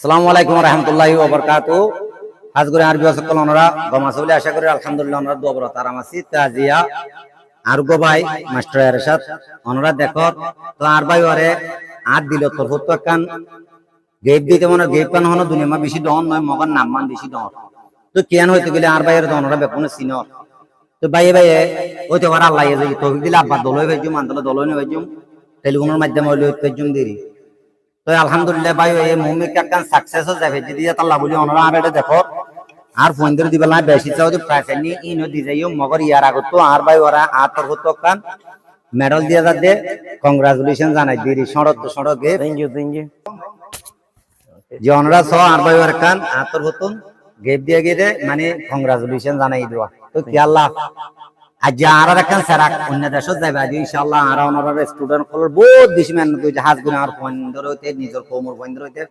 আসসালামু আলাইকুম ওয়া রাহমাতুল্লাহি ওয়া বারাকাতুহু। আজ করে আরবি সকল ওনারা গমাসউলি আশা করি আলহামদুলিল্লাহ ওনারা দোয়া বরত আরাম আছি তাজিয়া আর গো ভাই মাস্টার এরশাদ ওনারা দেখো তো আর ভাই ওরে আর দিল তোর হতো কান গেপ দিতে মনে গেপ কান হনো দুনিয়া মা বেশি দন নয় মগন নাম মান বেশি দন তো কেন হইতে গেলে আর ভাইয়ের তো ওনারা বেপনে সিনিয়র তো ভাইয়ে ভাইয়ে ওইতে ওরা আল্লাহ যে তৌফিক দিলে আব্বা দলই ভাইজুম আন্দোলন দলই নে ভাইজুম টেলিফোনের মাধ্যমে হইলো ভাইজুম দেরি তো আলহামদুলিল্লাহ ভাই এই মুমিক কান সাকসেস হয়ে যাবে যদি আল্লাহ বলি ওনারা আর এটা দেখো আর ফোন ধরে দিবেলা বেশি চাও যে প্রাইস নি ইনো দি যাইও মগর ইয়ার আগত তো আর ভাই ওরা আতর হতো কান মেডেল দিয়া যাতে কংগ্রাচুলেশন জানাই দিরি সড়ক গে থ্যাংক ইউ যে ওনারা সহ আর ভাই ওর কান আতর হতো গেপ দিয়ে গেলে মানে কংগ্রাচুলেশন জানাই দেওয়া তো কি আল্লাহ আজ আর একখান সারাক অন্য দেশত যাবে আজ ইনশাআল্লাহ আর ওনারা স্টুডেন্ট কলর বহুত বেশি মেহনত করে জাহাজ গুলো আর ফোন ধরে হইতে নিজের কোমর ফোন ধরে হইতে